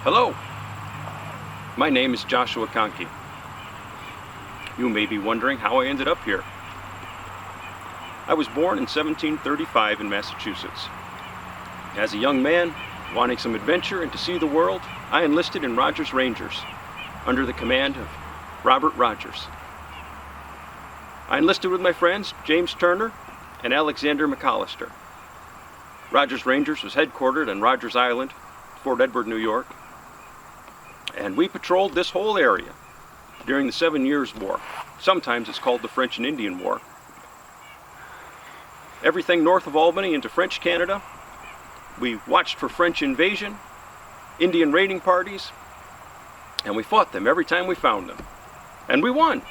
Hello, my name is Joshua Conkey. You may be wondering how I ended up here. I was born in 1735 in Massachusetts. As a young man, wanting some adventure and to see the world, I enlisted in Rogers Rangers under the command of Robert Rogers. I enlisted with my friends James Turner and Alexander McAllister. Rogers Rangers was headquartered on Rogers Island, Fort Edward, New York, and we patrolled this whole area during the 7 Years' War. Sometimes it's called the French and Indian War. Everything north of Albany into French Canada. We watched for French invasion, Indian raiding parties, and we fought them every time we found them. And we won.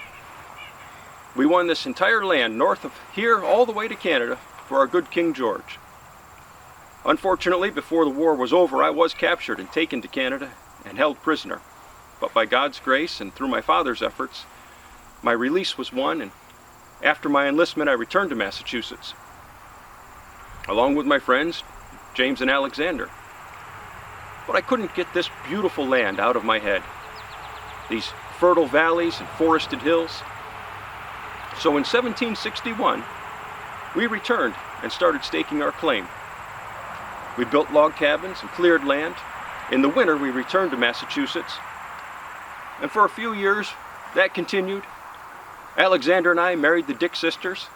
We won this entire land north of here all the way to Canada for our good King George. Unfortunately, before the war was over, I was captured and taken to Canada and held prisoner. But by God's grace and through my father's efforts, my release was won, and after my enlistment I returned to Massachusetts, along with my friends, James and Alexander. But I couldn't get this beautiful land out of my head, these fertile valleys and forested hills. So in 1761, we returned and started staking our claim. We built log cabins and cleared land. In the winter, we returned to Massachusetts. And for a few years, that continued. Alexander and I married the Dick sisters.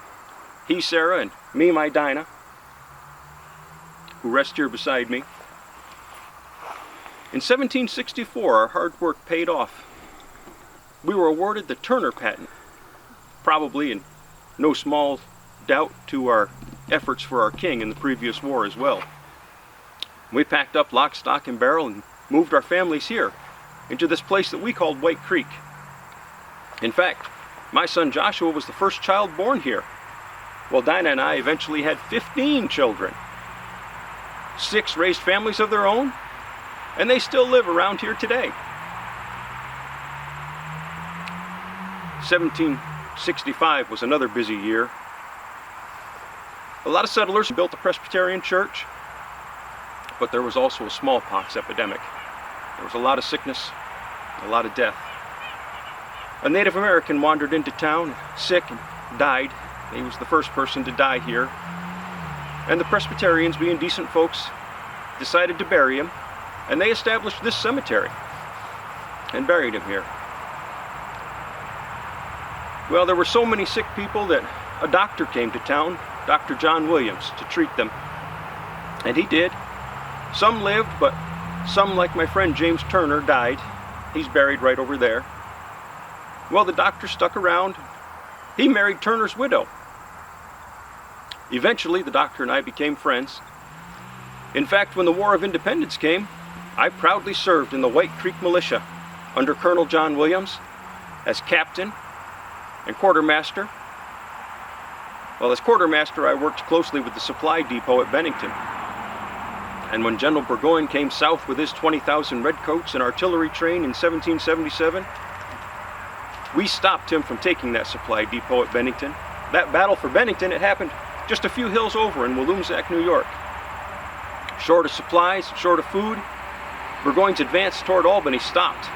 He, Sarah, and me, my Dinah, who rest here beside me. In 1764, our hard work paid off. We were awarded the Turner patent, probably in no small doubt to our efforts for our king in the previous war as well. We packed up lock, stock, and barrel and moved our families here into this place that we called White Creek. In fact, my son Joshua was the first child born here, while Dinah and I eventually had 15 children. 6 raised families of their own, and they still live around here today. 1765 was another busy year. A lot of settlers built a Presbyterian church, but there was also a smallpox epidemic. There was a lot of sickness, a lot of death. A Native American wandered into town, sick, and died. He was the first person to die here. And the Presbyterians, being decent folks, decided to bury him, and they established this cemetery and buried him here. Well, there were so many sick people that a doctor came to town, Dr. John Williams, to treat them. And he did. Some lived, but some, like my friend James Turner, died. He's buried right over there. Well, the doctor stuck around. He married Turner's widow. Eventually, the doctor and I became friends. In fact, when the War of Independence came, I proudly served in the White Creek Militia under Colonel John Williams as captain and quartermaster. Well, as quartermaster, I worked closely with the supply depot at Bennington. And when General Burgoyne came south with his 20,000 redcoats and artillery train in 1777, we stopped him from taking that supply depot at Bennington. That battle for Bennington, it happened just a few hills over in Walloomsac, New York. Short of supplies, short of food, Burgoyne's advance toward Albany stopped,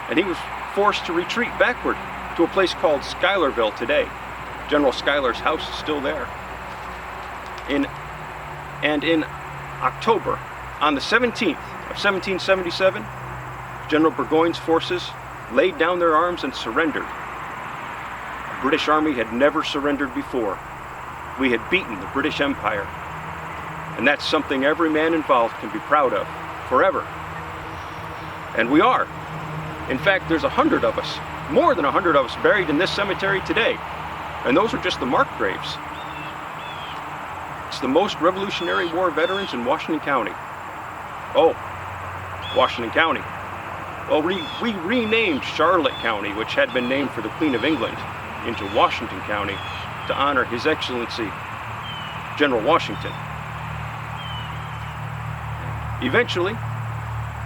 and he was forced to retreat backward to a place called Schuylerville today. General Schuyler's house is still there. In October, on the 17th of 1777, General Burgoyne's forces laid down their arms and surrendered. The British Army had never surrendered before. We had beaten the British Empire. And that's something every man involved can be proud of, forever. And we are. In fact, there's 100 of us, more than 100 of us, buried in this cemetery today. And those are just the marked graves. It's the most Revolutionary War veterans in Washington County. Oh, Washington County. Well, we renamed Charlotte County, which had been named for the Queen of England, into Washington County to honor His Excellency, General Washington. Eventually,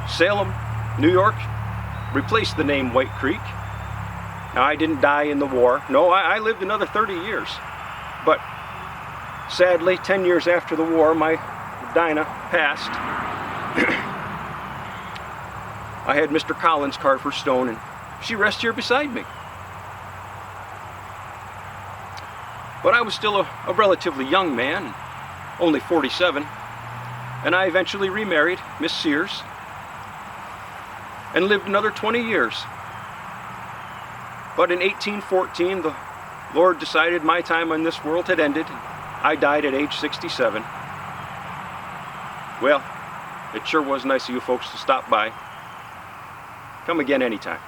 Salem, New York, replaced the name White Creek. Now, I didn't die in the war. No, I lived another 30 years. But sadly, 10 years after the war, my Dinah passed. I had Mr. Collins carve her stone, and she rests here beside me. But I was still a relatively young man, only 47, and I eventually remarried Miss Sears and lived another 20 years. But in 1814, the Lord decided my time on this world had ended. I died at age 67. Well, it sure was nice of you folks to stop by. Come again anytime.